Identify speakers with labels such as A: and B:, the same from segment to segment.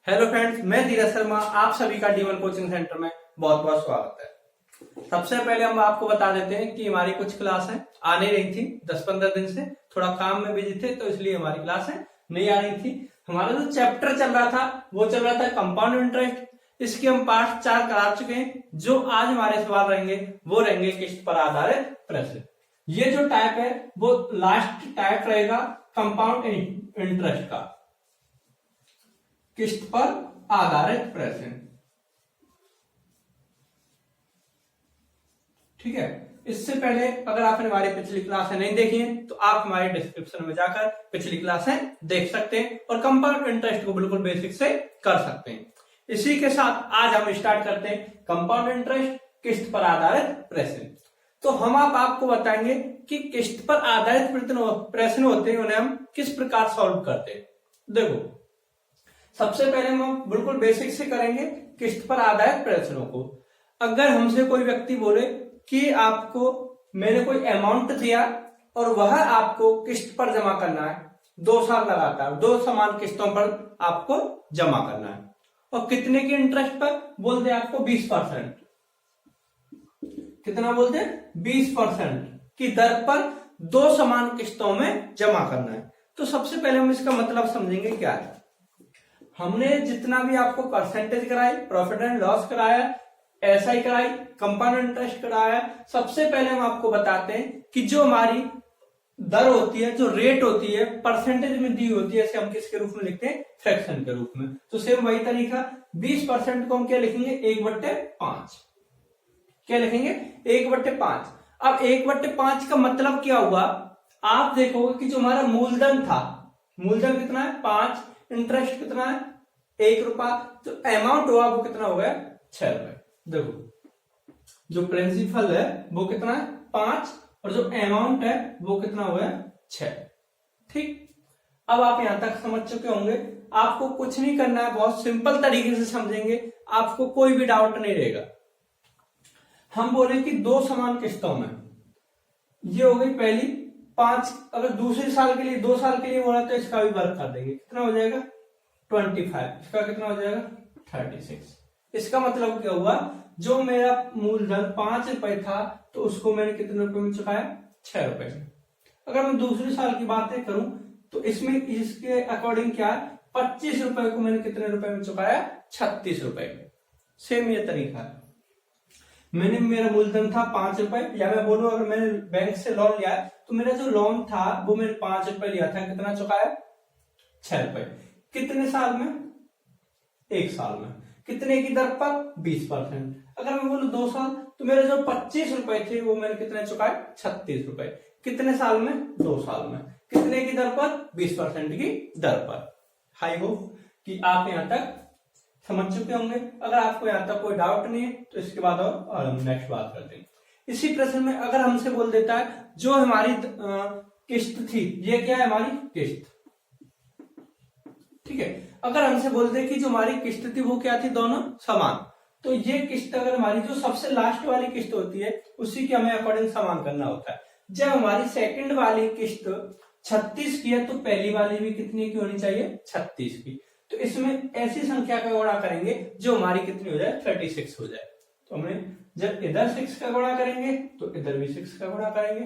A: Hello friends, मैं धीरज शर्मा आप सभी का D1 कोचिंग सेंटर में बहुत बहुत स्वागत है। सबसे पहले हम आपको बता देते हैं कि हमारी कुछ क्लासें आ नहीं रही थी 10-15 दिन से, थोड़ा काम में बिजी थे तो इसलिए हमारी क्लासें नहीं आ रही थी। हमारा जो चैप्टर चल रहा था वो चल रहा था कंपाउंड इंटरेस्ट। इसके हम पार्ट 4 करा चुके हैं। जो आज हमारे सवाल रहेंगे वो रहेंगे किस्त पर आधारित प्रश्न। ये जो टाइप है वो लास्ट टाइप रहेगा कंपाउंड इंटरेस्ट का, किस्त पर आधारित प्रश्न। ठीक है, इससे पहले अगर आपने हमारी पिछली क्लासें नहीं देखी हैं तो आप हमारे डिस्क्रिप्शन में जाकर पिछली क्लासें देख सकते हैं और कंपाउंड इंटरेस्ट को बिल्कुल बेसिक से कर सकते हैं। इसी के साथ आज हम स्टार्ट करते हैं कंपाउंड इंटरेस्ट किस्त पर आधारित प्रश्न। तो हम आपको बताएंगे कि किस्त पर आधारित प्रश्न होते हैं, उन्हें हम किस प्रकार सॉल्व करते हैं। देखो, सबसे पहले हम बिल्कुल बेसिक से करेंगे किस्त पर आधारित प्रश्नों को। अगर हमसे कोई व्यक्ति बोले कि आपको मैंने कोई अमाउंट दिया और वह आपको किस्त पर जमा करना है, 2 साल लगातार 2 समान किस्तों पर आपको जमा करना है, और कितने के इंटरेस्ट पर बोल दे आपको 20%। कितना बोलते हैं? 20% की दर पर 2 समान किस्तों में जमा करना है। तो सबसे पहले हम इसका मतलब समझेंगे क्या है। हमने जितना भी आपको परसेंटेज कराई, प्रॉफिट एंड लॉस कराया, एसआई कराई, कंपाउंड इंटरेस्ट कराया, सबसे पहले हम आपको बताते हैं कि जो हमारी दर होती है, जो रेट होती है, परसेंटेज में दी होती है, इसे हम किसके रूप में लिखते हैं? फ्रैक्शन के रूप में। तो सेम वही तरीका, 20% को हम क्या लिखेंगे? 1/5। क्या लिखेंगे? 1/5। अब 1/5 का मतलब क्या हुआ? आप देखोगे कि जो हमारा मूलधन था, मूलधन कितना है? 5, इंटरेस्ट कितना है? 1 रुपया। तो अमाउंट हुआ वो कितना हो गया? 6 रुपए। देखो, जो प्रिंसिपल है वो कितना है? 5, और जो अमाउंट है वो कितना हो गया? 6। ठीक, अब आप यहां तक समझ चुके होंगे। आपको कुछ नहीं करना है, बहुत सिंपल तरीके से समझेंगे, आपको कोई भी डाउट नहीं रहेगा। हम बोले कि 2 समान किस्तों में, ये हो गई पहली 5। अगर दूसरे साल के लिए 2 साल के लिए बोला तो इसका भी वर्क कर देंगे। कितना हो जाएगा? 25। इसका कितना हो जाएगा? 36। इसका मतलब क्या हुआ? जो मेरा मूलधन 5 रुपए था तो उसको मैंने कितने रुपए में चुकाया? 6 रुपए में। अगर मैं दूसरे साल की बातें करूं तो इसमें इसके अकॉर्डिंग क्या है? 25 रुपए को मैंने कितने रुपए में चुकाया? 36 रुपए में। सेम ये तरीका है। मैंने, मेरा मूलधन था 5 रुपए, या मैं बोलूं अगर मैंने बैंक से लोन लिया तो मेरा जो लोन था वो मैंने 5 रुपए लिया था, कितना चुकाया? 6 रुपए। कितने साल में? 1 साल में। कितने की दर पर? 20%। अगर मैं बोलूं 2 साल तो मेरे जो 25 रुपए थे वो मैंने कितने चुकाए? 36 रुपए। कितने साल में? 2 साल में। कितने की दर पर? 20% की दर पर। आई होप कि आप यहां तक समझ चुके होंगे। अगर आपको यहां तक कोई डाउट नहीं है तो इसके बाद और हम नेक्स्ट बात करते हैं। इसी प्रश्न में अगर हमसे बोल देता है जो हमारी किस्त थी, ये क्या है? हमारी किस्त। ठीक है, अगर हमसे बोल दे कि जो हमारी किस्त थी वो क्या थी? दोनों समान। तो ये किस्त अगर हमारी जो सबसे लास्ट वाली किस्त होती है उसी के हमें अकॉर्डिंग समान करना होता है। जब हमारी सेकंड वाली किस्त 36 की है तो पहली वाली भी कितनी की होनी चाहिए? 36 की। तो इसमें ऐसी संख्या का गुणा करेंगे जो हमारी कितनी हो जाए? 36 हो जाए। तो हमने जब इधर 6 का गुणा करेंगे तो इधर भी 6 का गुणा करेंगे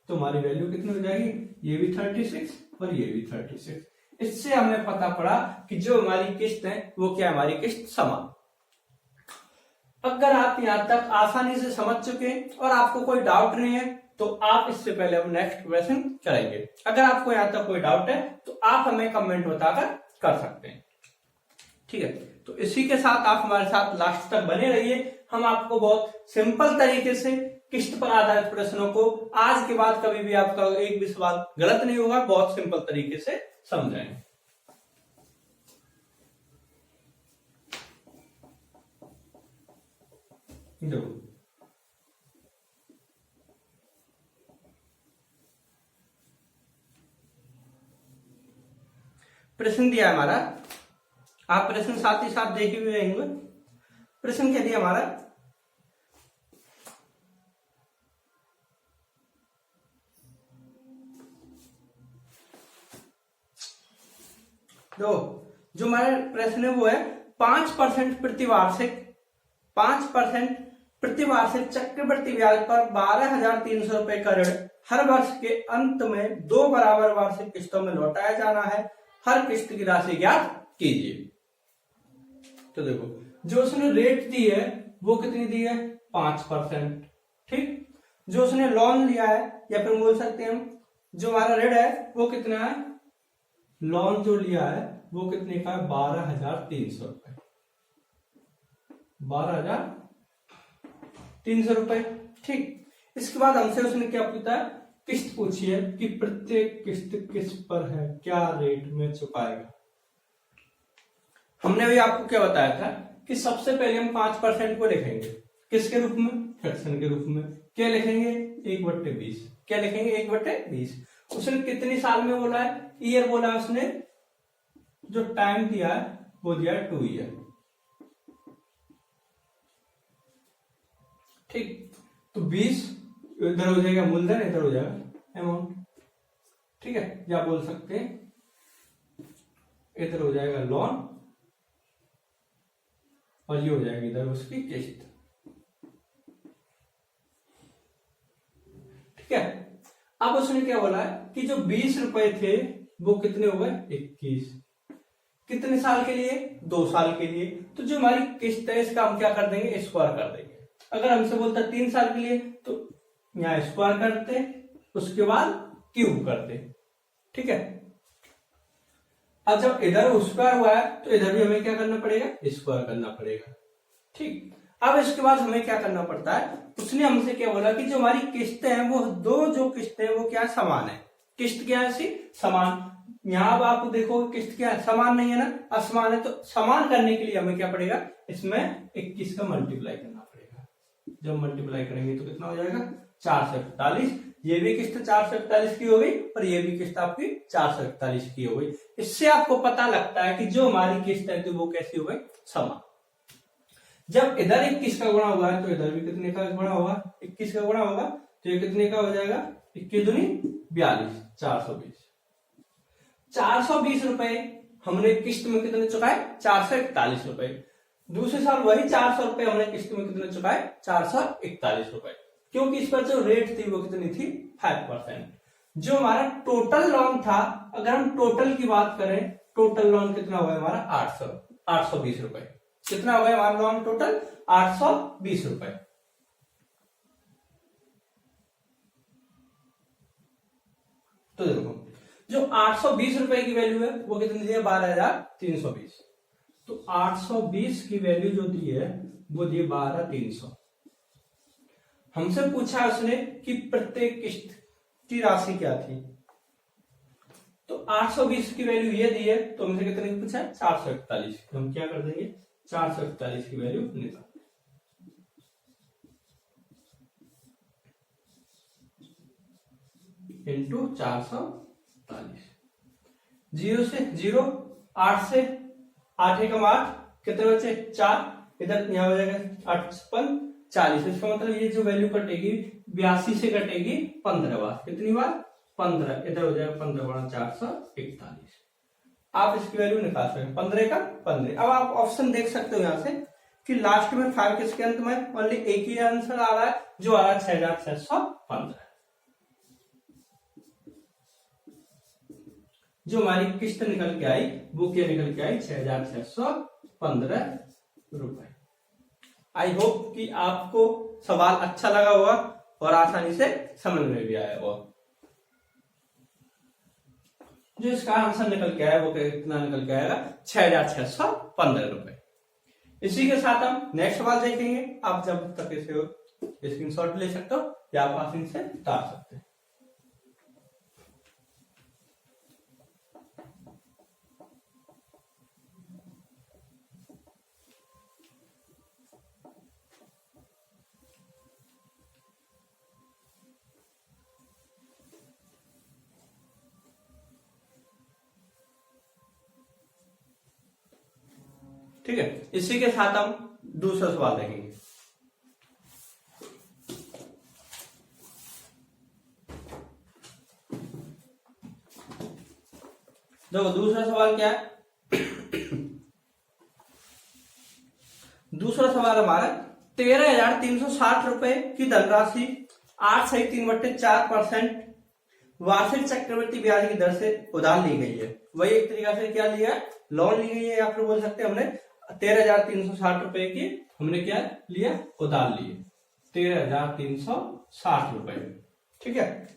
A: तो हमारी वैल्यू कितनी हो जाएगी? ये भी 36 और ये भी 36। इससे हमें पता पड़ा कि जो हमारी किस्त है वो क्या? हमारी किस्त समान। अगर आप यहां तक आसानी से समझ चुके और आपको कोई डाउट नहीं है तो आप इससे पहले हम नेक्स्ट क्वेश्चन करेंगे। अगर आपको यहां तक कोई डाउट है तो आप हमें कमेंट बताकर कर सकते हैं। ठीक है, तो इसी के साथ आप हमारे साथ लास्ट तक बने रहिए। हम आपको बहुत सिंपल तरीके से किस्त पर आधारित प्रश्नों को आज के बाद कभी भी आपका एक भी सवाल गलत नहीं होगा, बहुत सिंपल तरीके से समझाएंगे। देखो, प्रश्न दिया हमारा, आप प्रश्न साथ ही साथ देखे हुए रहेंगे। प्रश्न क्या दिया हमारा? दो जो हमारा प्रश्न है वो है 5% प्रतिवार्षिक 5% प्रतिवार्षिक चक्रवृद्धि ब्याज पर 12,300 रुपए का ऋण हर वर्ष के अंत में 2 बराबर वार्षिक किस्तों में लौटाया जाना है। हर किस्त की राशि ज्ञात कीजिए। तो देखो जो उसने रेट दी है वो कितनी दी है 5%। ठीक, जो उसने लोन लिया है या फिर बोल सकते हैं हम जो हमारा ऋण है वो कितना है, लोन जो लिया है वो कितने का है 12,300 रुपए, 12,300 रुपए। ठीक, इसके बाद हमसे उसने क्या पूछा है, किस्त पूछी है कि प्रत्येक किस्त किस पर है, क्या रेट में चुकाएगा। हमने अभी आपको क्या बताया था कि सबसे पहले हम 5% को लिखेंगे किसके रूप में, फ्रैक्शन के रूप में। क्या लिखेंगे 1/20। क्या लिखेंगे 1/20। उसने कितनी साल में बोला है, ईयर बोला है उसने, जो टाइम दिया है वो दिया है 2 ईयर। ठीक, तो 20 इधर हो जाएगा मूलधन, इधर हो जाएगा अमाउंट। ठीक है, या बोल सकते हैं इधर हो जाएगा लोन और ये हो जाएगी इधर उसकी किस्त। ठीक है, अब उसने क्या बोला है कि जो 20 रुपए थे वो कितने हो गए 21। कितने साल के लिए, 2 साल के लिए। तो जो हमारी किस्त है इसका हम क्या कर देंगे, स्क्वायर कर देंगे। अगर हमसे बोलता 3 साल के लिए तो यहां स्क्वायर करते, उसके बाद क्यूब करते। ठीक है, अब जब इधर स्क्वायर हुआ है तो इधर भी हमें क्या करना पड़ेगा, स्क्वायर करना पड़ेगा। ठीक, अब इसके बाद हमें क्या करना पड़ता है, उसने हमसे क्या बोला कि जो हमारी किस्तें हैं वो जो किस्तें हैं वो क्या समान है। किस्त क्या है, समान। यहां अब आप देखो किस्त क्या है, समान नहीं है ना, असमान है। तो समान करने के लिए हमें क्या पड़ेगा, इसमें 21 का मल्टीप्लाई करना पड़ेगा। जब मल्टीप्लाई करेंगे तो कितना हो जाएगा 441। ये भी किस्त 441 की हो गई और ये भी किस्त आपकी 441 की हो गई। इससे आपको पता लगता है कि जो हमारी किस्त है तो वो कैसी हो गई, समान। जब इधर 21 का गुणा हुआ है तो इधर भी कितने का गुणा होगा, 21 का गुणा होगा। तो ये कितने का हो जाएगा, 21 दूनी 42, 420। 420 रुपए हमने किस्त में कितने चुकाए, 441 रुपए। दूसरे साल वही 400 रुपए हमने किस्त में कितने चुकाए, 441 रुपए। क्योंकि इस पर जो रेट थी वो कितनी थी 5%। जो हमारा टोटल लोन था, अगर हम टोटल की बात करें, टोटल लोन कितना हुआ हमारा 820 रुपए। कितना हो गया हमारा लोन टोटल 820 रुपए। तो देखो जो 820 रुपए की वैल्यू है वो कितनी दी है, 12,320। तो 820 की वैल्यू जो दी है वो दी 12,300। हमसे पूछा उसने कि प्रत्येक किस्त की राशि क्या थी। तो 820 की वैल्यू ये दी है, तो हमसे कितने पूछा है 441। हम क्या कर देंगे 441 की वैल्यू निकाल, इंटू 441। 0 से 0, 8 से 8 एकम 8, कितने बचे 4, इधर यहां हो जाएगा 8 5 40। इसका मतलब ये जो वैल्यू कटेगी 82 से कटेगी 15 बार। कितनी बार 15, इधर हो जाएगा 15 गुणा 441। आप इसकी वैल्यू निकाल सकते हैं 15 का 15। अब आप ऑप्शन देख सकते हो यहां से कि लास्ट में 5 किसके अंत में, ओनली एक ही आंसर आ रहा है जो आ रहा है 6,615। जो हमारी किस्त निकल के आई वो क्या निकल के आई 6,615 रुपए। आई होप कि आपको सवाल अच्छा लगा होगा और आसानी से समझ में भी आया होगा। जो इसका आंसर निकल के आया वो कितना निकल के आएगा 6,615 रुपए। इसी के साथ हम नेक्स्ट सवाल देखेंगे। आप जब तक इसे स्क्रीनशॉट ले सकते हो या आप आसानी से उतार सकते हैं। ठीक है, इसी के साथ हम दूसरा सवाल देखेंगे। देखो दूसरा सवाल क्या है दूसरा सवाल हमारा 13,360 रुपए की धनराशि 8.3/4% वार्षिक चक्रवृद्धि ब्याज की दर से उधार ली गई है। वही एक तरीका से क्या लिया है, लोन ली गई है, या फिर बोल सकते हैं हमने 13,360 रुपए की हमने क्या लिया, उधार लिए 13,360 रुपए। ठीक है,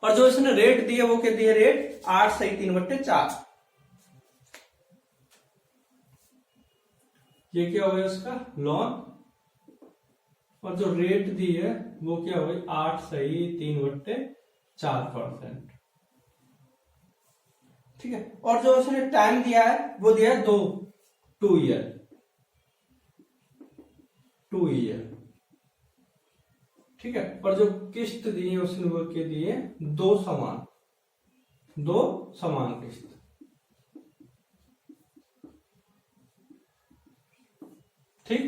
A: और जो इसने रेट दिए वो क्या दिए, रेट 8/3/4। ये क्या हो गया उसका लोन, और जो रेट दी है वो क्या हो गई 8/3/4%। ठीक है, और जो उसने टाइम दिया है वो दिया है 2 ईयर। ठीक है, और जो किस्त दी है उसने वो क्या दी है, दो समान किस्त। ठीक,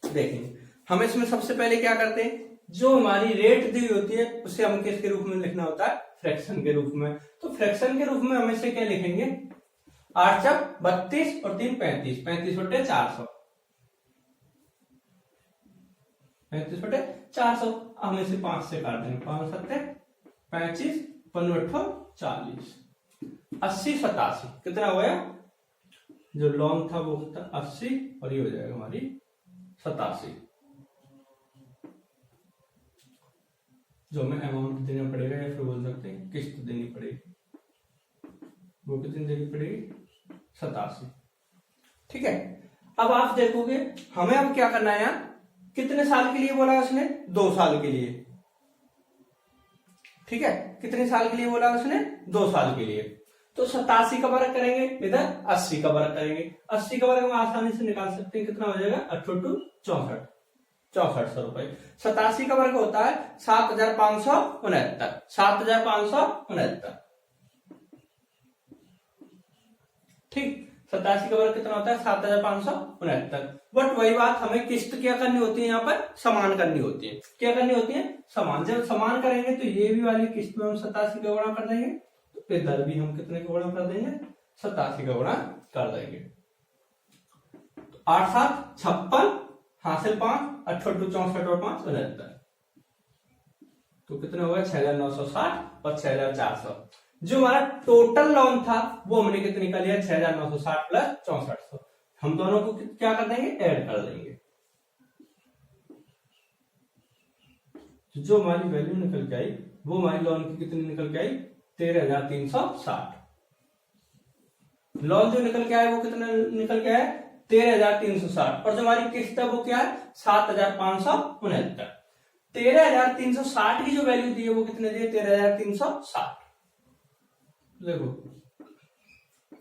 A: देखेंगे हम इसमें सबसे पहले क्या करते हैं, जो हमारी रेट दी होती है उसे हम किसके रूप में लिखना होता है, फ्रैक्शन के रूप में। तो फ्रैक्शन के रूप में हम इसे क्या लिखेंगे, 8 चक 32 और 3 35, 35/400, 35/400। हम इसे 5 से काट देंगे, 5 7 25, 15 40, 80 87, कितना हो गया, जो लोन था वो था 80 और ये हो जाएगा हमारी 87, जो हमें अमाउंट देना पड़ेगा, या फिर बोल सकते हैं किस्त देनी पड़ेगी, वो कितनी देनी पड़ेगी, 87। ठीक है, अब आप देखोगे हमें अब क्या करना है, यार कितने साल के लिए बोला उसने, 2 साल के लिए। ठीक है, कितने साल के लिए बोला उसने, 2 साल के लिए। तो 87 का वर्ग करेंगे, इधर 80 का वर्ग करेंगे। 80 का वर्ग हम आसानी से निकाल सकते हैं, कितना हो जाएगा 8×2 64, 6400 रुपए। 87 का वर्ग होता है 7,569, 7,569। ठीक, 87 का वर्ग कितना होता है, 7,569। बट वही बात, हमें किस्त क्या करनी होती है, यहाँ पर समान करनी होती है। क्या करनी होती है, समान। जब समान करेंगे तो ये भी वाली किस्त में हम 87 का गुणा कर देंगे, तो इधर भी हम कितने का गुणा कर देंगे, 87 का गुणा कर देंगे। तो 8 7 56, हासिल 5, 8 2 64 और 5 69, तो कितना होगा 6,960 और 6,400। जो हमारा टोटल लोन था वो हमने कितने का लिया, 6,960 प्लस 6400। हम दोनों को क्या कर देंगे, ऐड कर देंगे। तो जो हमारी वैल्यू निकल के आई वो हमारी लोन की कितनी निकल के आई, 13,360। लोन जो निकल के आया वो कितना निकल के आया, 13,360। और जो हमारी किस्त है वो क्या है, 7,569। 13,360 की जो वैल्यू दी है वो कितने दी है, 13,360। देखो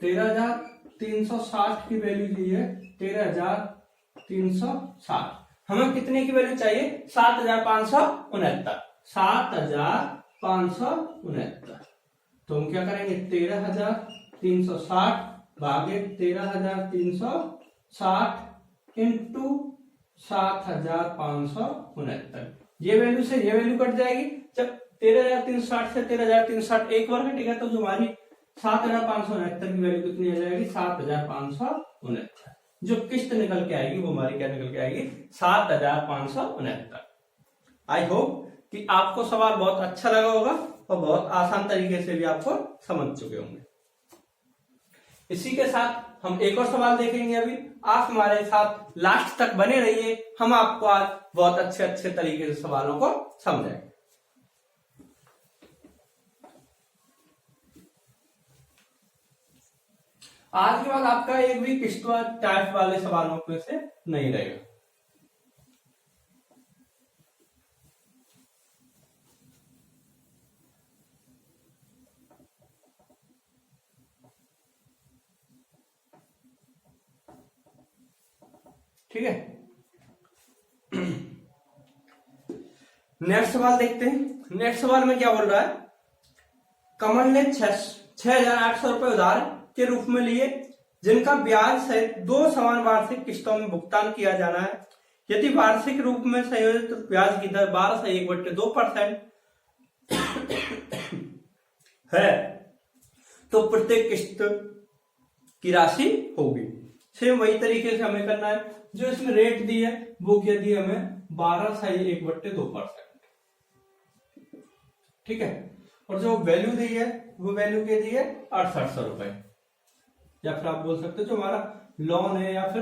A: 13,360 की वैल्यू दी है, 13,360। हमें कितने की वैल्यू चाहिए, 7,569, 7,569। तो हम क्या करेंगे, 13,360 भागे 13,360 इंटू 7,569। ये वैल्यू से ये वैल्यू कट जाएगी। जब 13,360 से 13,360 एक बार कटेगा तो जो हमारी 7,569 की वैल्यू कितनी आ जाएगी, 7,569। जो किस्त निकल के आएगी वो हमारी क्या निकल के आएगी, 7,569। आई होप कि आपको सवाल बहुत अच्छा लगा होगा और बहुत आसान तरीके से भी आपको समझ चुके होंगे। इसी के साथ हम एक और सवाल देखेंगे। अभी आप हमारे साथ लास्ट तक बने रहिए, हम आपको आज बहुत अच्छे अच्छे तरीके से सवालों को समझाएंगे। आज के बाद आपका एक भी किस्त टाइप वाले सवालों में से नहीं रहेगा। ठीक है, नेक्स्ट सवाल देखते हैं। नेक्स्ट सवाल में क्या बोल रहा है, कमल ने 6,800 रुपए उधार के रूप में लिए, जिनका ब्याज सहित 2 समान वार्षिक किस्तों में भुगतान किया जाना है। यदि वार्षिक रूप में संयोजित ब्याज की दर 12 से 1/2% है तो प्रत्येक किस्त की राशि होगी। सेम वही तरीके से हमें करना है। जो इसमें रेट दी है वो क्या दी है हमें 12/1/2%। ठीक है, और जो वैल्यू दी है वो वैल्यू क्या दी है 6800 रुपए, या फिर आप बोल सकते हो जो हमारा लोन है या फिर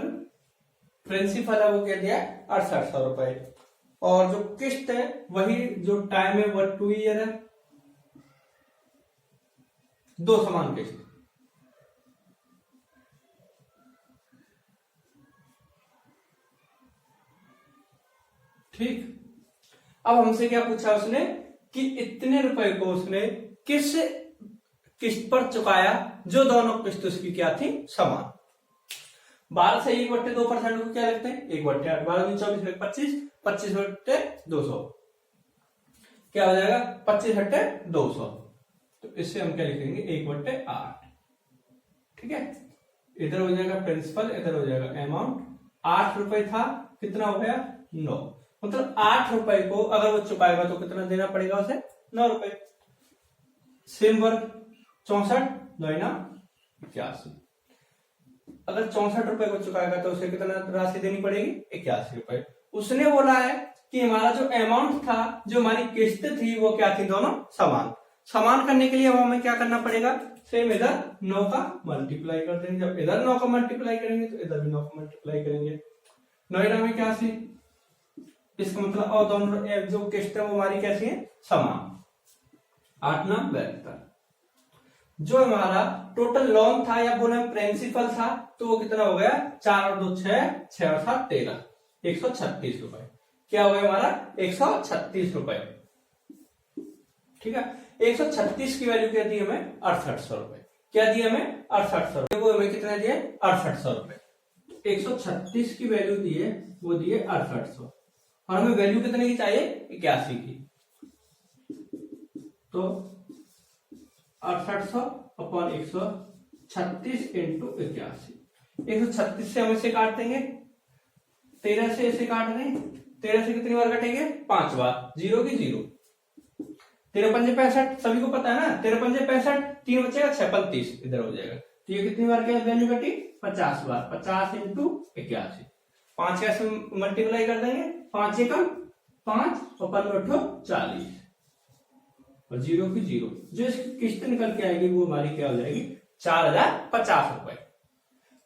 A: प्रिंसिपल है वो क्या दिया है 6800 रुपए। और जो किस्त है वही जो टाइम है वो 2 ईयर है, 2 समान किस्त। ठीक, अब हमसे क्या पूछा उसने कि इतने रुपए को उसने किस किस्त पर चुकाया जो दोनों किस्त उसकी क्या थी समान। 12/1/2% को क्या लिखते हैं 1/8, 12×24 25, 25/200 क्या हो जाएगा 25/200। तो इससे हम क्या लिखेंगे 1/8। ठीक है, इधर हो जाएगा प्रिंसिपल, इधर हो जाएगा अमाउंट। 8 रुपए था, कितना हो गया 9, मतलब 8 रुपए को अगर वो चुकाएगा तो कितना देना पड़ेगा उसे 9 रुपए। सेम वर्क 64 9 81, अगर 64 रुपए को चुकाएगा तो उसे कितना राशि देनी पड़ेगी 81 रुपए। उसने बोला है कि हमारा जो अमाउंट था, जो हमारी किस्त थी वो क्या थी दोनों समान। समान करने के लिए हमें क्या करना पड़ेगा, सेम इधर 9 का मल्टीप्लाई कर देंगे। जब इधर 9 का मल्टीप्लाई करेंगे तो इधर भी 9 का मल्टीप्लाई करेंगे। 9 में 81, इसका मतलब और दोनों जो किस्त है वो हमारी कैसी है समान। 8 9 72। जो हमारा टोटल लोन था या बोले प्रिंसिपल था तो वो कितना हो गया 4 और 2 6, 6 और 7 13, 136 रुपए। क्या हो गया हमारा 136 रुपए। ठीक है, 136 की वैल्यू क्या दी हमें 6800 रुपए। क्या दी हमें 6800 रुपए, वो हमें कितना दिए 6800 रुपए। 136 की वैल्यू दी है वो दिए 6800, और हमें वैल्यू कितने की चाहिए 81 की। तो 6800 अपॉन 136 इंटू 81। 136 से हम इसे काट देंगे, 13 से इसे काट देंगे। 13 से कितनी बार कटेंगे 5 बार, 0 की 0। 13 पंजे 65, सभी को पता है ना 13 पंजे 65, 3 बचेगा 6 35 इधर हो जाएगा। तो ये कितनी बार क्या वैल्यू कटी 50 बार, 50 इंटू 81। 5 कैसे मल्टीप्लाई कर देंगे, 5 एकम 5 और 15 40 और 0 की 0। जो इसकी किस्त निकल के आएगी वो हमारी क्या हो जाएगी 4050 रुपए।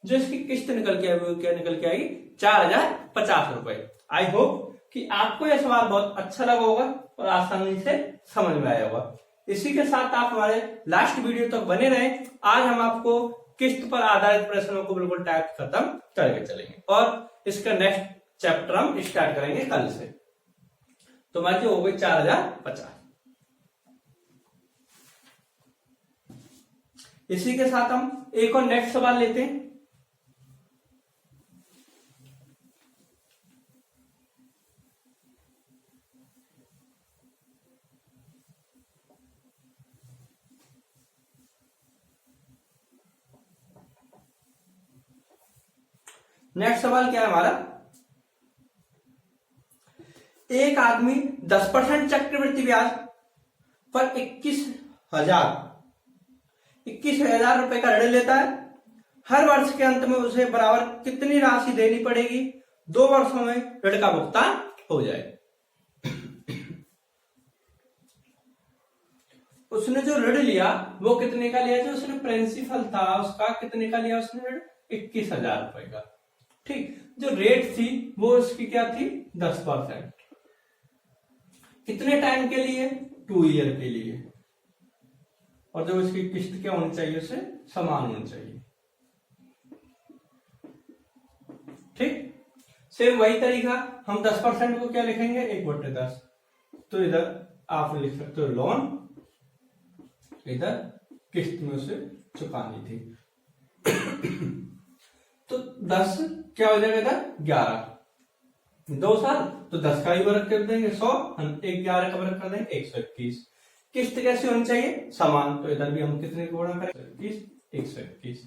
A: जो इसकी किस्त निकल के आएगी वो क्या निकल के आएगी 4050 रुपए। आई होप कि आपको यह सवाल बहुत अच्छा लगा होगा और आसानी से समझ में आया होगा। इसी के साथ आप हमारे लास्ट वीडियो तक बने रहे। आज हम आपको किस्त पर आधारित प्रश्नों को बिल्कुल टाइप खत्म करके चलेंगे और इसका नेक्स्ट चैप्टर हम स्टार्ट करेंगे कल से। तो हमारी हो गई 4050। इसी के साथ हम एक और नेक्स्ट सवाल लेते हैं। नेक्स्ट सवाल क्या है हमारा, एक आदमी 10% चक्रवृद्धि ब्याज पर 21,000 रुपए का ऋण लेता है। हर वर्ष के अंत में उसे बराबर कितनी राशि देनी पड़ेगी 2 वर्षों में ऋण का भुगतान हो जाए। उसने जो ऋण लिया वो कितने का लिया, जो उसने प्रिंसिपल था उसका कितने का लिया उसने ऋण 21,000 रुपए का। ठीक, जो रेट थी वो उसकी क्या थी 10%। कितने टाइम के लिए 2 ईयर के लिए, और जो इसकी किस्त क्या होनी चाहिए उससे समान होनी चाहिए। ठीक, सेम वही तरीका हम 10% को क्या लिखेंगे 1/10। तो इधर आप लिख सकते हो लोन, इधर किस्त में उसे चुकानी थी। तो 10 क्या हो जाएगा इधर 11, 2 साल तो 10 का ही वर्ग कर देंगे 100, हम 11 का वर्ग कर देंगे 121। किस्त कैसी होनी चाहिए समान, तो इधर भी हम कितने गुणा करें 121।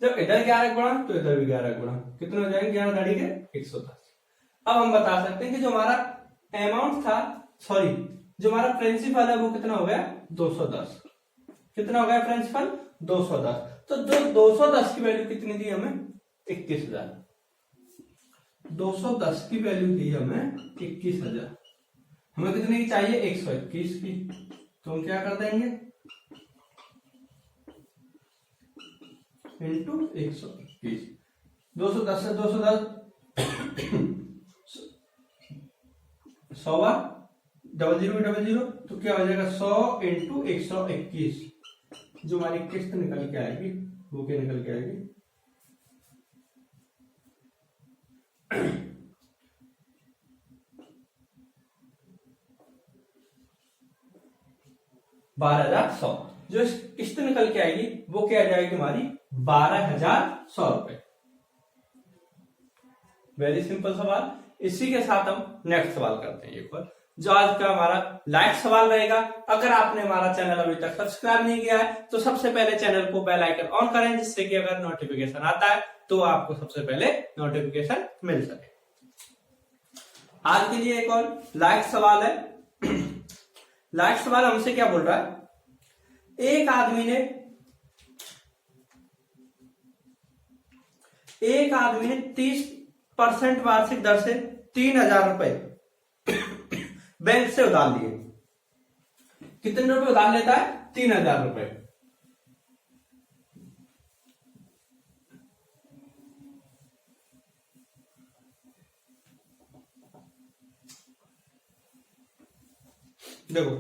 A: जब इधर 11 गुणा तो इधर भी 11 गुणा, कितने हो जाएंगे 11 दाढ़ी के 110। अब हम बता सकते हैं कि जो हमारा अमाउंट था, सॉरी जो हमारा प्रिंसिपल है वो कितना हो गया 210। कितना हो गया प्रिंसिपल 210। तो जो 210 की वैल्यू कितनी दी हमें 21,000। 210 की वैल्यू दी हमें 21,000, हमें कितने की चाहिए 121 की, तो हम क्या कर देंगे इंटू 121। 210 से 210 100 0000, तो क्या हो जाएगा 100 इंटू 121, जो हमारी किस्त निकल के आएगी वो क्या निकल के आएगी 12,100। जो किस्त निकल के आएगी वो क्या आ जाएगी हमारी 12,100 रुपए। वेरी सिंपल सवाल। इसी के साथ हम नेक्स्ट सवाल करते हैं एक और, जो आज का हमारा लाइक सवाल रहेगा। अगर आपने हमारा चैनल अभी तक सब्सक्राइब नहीं किया है तो सबसे पहले चैनल को बेल आइकन ऑन करें, जिससे कि अगर नोटिफिकेशन आता है तो आपको सबसे पहले नोटिफिकेशन मिल सके। आज के लिए एक और लाइक सवाल है। लाइक सवाल हमसे क्या बोल रहा है, एक आदमी ने 30% वार्षिक दर से 3,000 रुपए बैंक से उधार लिए। कितने रुपए उधार लेता है 3,000 रुपए। देखो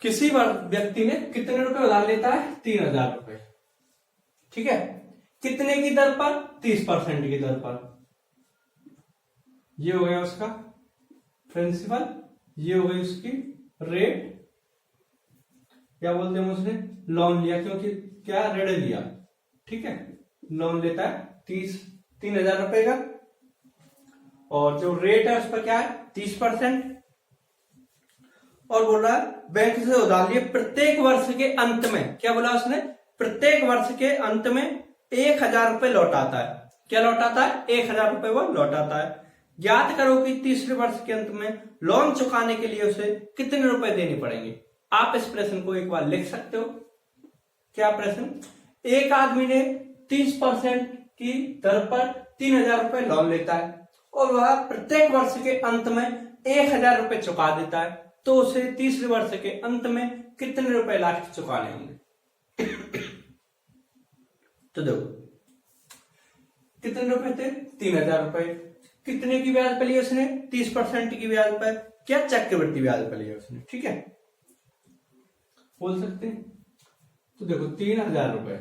A: किसी व्यक्ति ने कितने रुपए उधार लेता है 3,000 रुपए, ठीक है, कितने की दर पर 30% की दर पर। ये हो गया उसका प्रिंसिपल, ये हो गई उसकी रेट, क्या बोलते हैं उसने लोन लिया, क्योंकि क्या ऋण लिया, ठीक है, लोन लेता है 3,000 रुपए का, और जो रेट है उस पर क्या है 30%, और बोल रहा है बैंक से उधार लिए प्रत्येक वर्ष के अंत में, क्या बोला उसने, प्रत्येक वर्ष के अंत में 1,000 रुपए लौटाता है। क्या लौटाता है 1,000 रुपए वो लौटाता है। ज्ञात करो कि तीसरे वर्ष के अंत में लोन चुकाने के लिए उसे कितने रुपए देने पड़ेंगे। आप इस प्रश्न को एक बार लिख सकते हो। क्या प्रश्न, एक आदमी ने 30% की दर पर 3,000 रुपए लोन लेता है और वह प्रत्येक वर्ष के अंत में 1,000 रुपए चुका देता है, तो उसे तीसरे वर्ष के अंत में कितने रुपए लास्ट चुकाने होंगे। तो देखो कितने रुपए थे 3,000 रुपए, कितने की ब्याज पे लिया उसने 30% की ब्याज पर, क्या चक्रवृद्धि ब्याज पर लिया उसने, ठीक है, बोल सकते हैं। तो देखो 3,000 रुपए,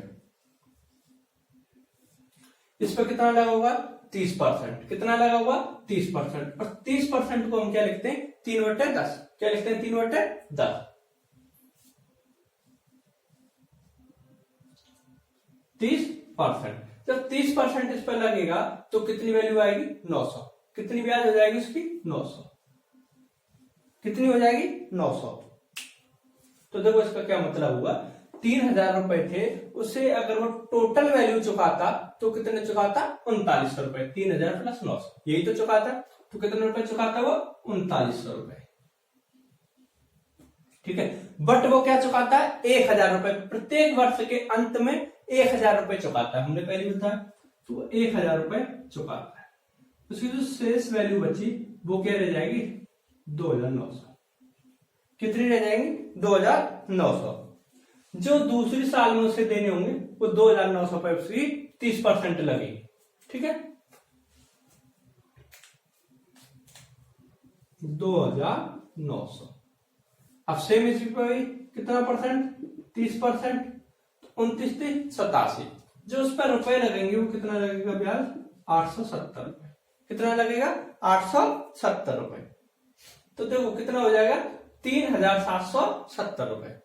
A: इस पर कितना लगा होगा 30%, कितना लगा होगा 30%, और 30% को हम क्या लिखते हैं 3/10, क्या लिखते हैं 3/10। 30%, जब 30% इस पर लगेगा तो कितनी वैल्यू आएगी 900, कितनी ब्याज हो जाएगी उसकी 900, कितनी हो जाएगी 900। तो देखो इसका क्या मतलब हुआ, 3,000 रुपए थे, उसे अगर वो टोटल वैल्यू चुकाता तो कितने चुकाता 3900 रुपए, 3,000 प्लस 900 यही तो चुकाता, तो कितने रुपए चुकाता वो 3900 रुपए, ठीक है। बट वो क्या चुकाता है 1,000 रुपए, प्रत्येक वर्ष के अंत में 1,000 रुपए चुकाता है, हमने पहले बताया, तो 1,000 रुपए चुकाता है। उसकी जो शेष वैल्यू बची वो क्या रह जाएगी 2,900, कितनी रह जाएंगी 2,900। जो दूसरी साल में उसे देने होंगे वो 2,900 रुपए उसकी 30% लगेगी, ठीक है, 2,900। अब सेम इसी पर कितना परसेंट 30%, 29 87, जो उस पर रुपए लगेंगे वो कितना लगेगा ब्याज 870 रुपए, कितना लगेगा 870 रुपए। तो देखो कितना हो जाएगा 3,770 रुपए।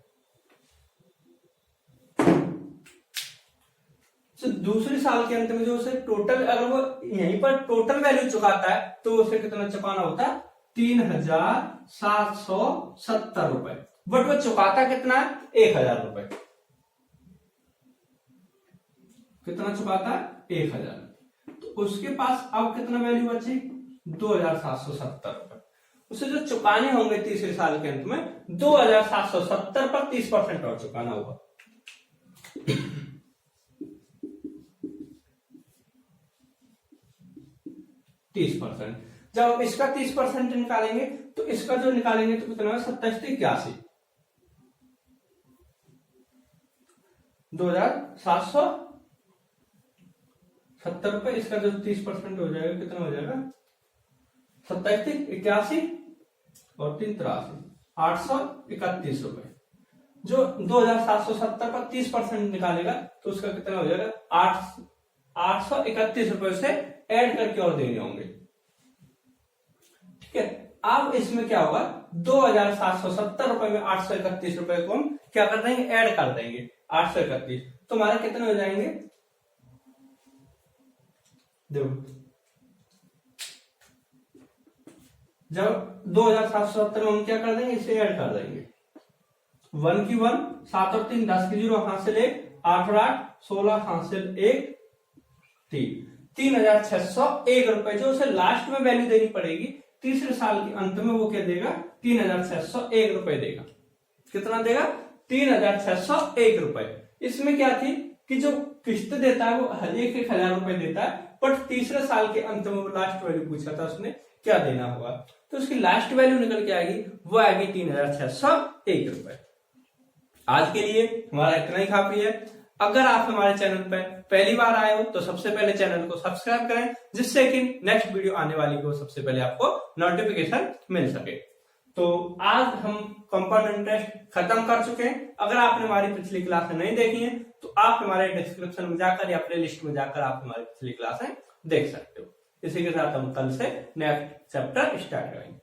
A: तो दूसरी साल के अंत में जो उसे टोटल, अगर वो यहीं पर टोटल वैल्यू चुकाता है तो उसे कितना चुकाना होता है 3,770 रुपए, बट वो चुकाता कितना है 1,000 रुपए, कितना चुकाता है 1,000, तो उसके पास अब कितना वैल्यू बची 2,770 रुपए। उसे जो चुकाने होंगे तीसरे साल के अंत में 2,770 पर 30% और चुकाना होगा। 30%। जब आप इसका 30% निकालेंगे तो इसका जो निकालेंगे तो कितना होगा, 2781, 2770 रुपए। इसका जो 30% हो जाएगा कितना हो जाएगा, 2781 और 383, 831 रुपए। जो 2770 का 30% निकालेगा तो उसका कितना हो जाएगा, 831 रुपए से ऐड करके और देने होंगे। ठीक है, अब इसमें क्या होगा, 2770 रुपए में 831 रुपए को हम क्या कर देंगे, ऐड कर देंगे 831, तो हमारे कितने हो जाएंगे, देखो जब 2770 में हम क्या कर देंगे, इसे ऐड कर देंगे, 1 की 1, 7 और 3 10 की 0 हासिल 1, 8 और 8 16 हासिल 1 3, 3601 रुपए जो उसे लास्ट में वैल्यू देनी पड़ेगी तीसरे साल के अंत में, वो क्या देगा, 3601 रुपए देगा। कितना देगा, 3601 रुपए। इसमें क्या थी कि जो किस्त देता है वो 1,000 रुपए देता है, बट तीसरे साल के अंत में वो लास्ट वैल्यू पूछा था उसने क्या देना होगा, तो उसकी लास्ट वैल्यू निकल के आएगी, वो आएगी 3601 रुपए। आज के लिए हमारा इतना ही काफी है। अगर आप हमारे चैनल पर पहली बार आए हो तो सबसे पहले चैनल को सब्सक्राइब करें, जिससे कि नेक्स्ट वीडियो आने वाली को सबसे पहले आपको नोटिफिकेशन मिल सके। तो आज हम कंपाउंड इंटरेस्ट खत्म कर चुके हैं। अगर आपने हमारी पिछली क्लासें नहीं देखी हैं तो आप हमारे डिस्क्रिप्शन में जाकर या प्ले लिस्ट में जाकर आप हमारी पिछली क्लासें देख सकते हो। इसी के साथ हम कल से नेक्स्ट चैप्टर स्टार्ट करेंगे।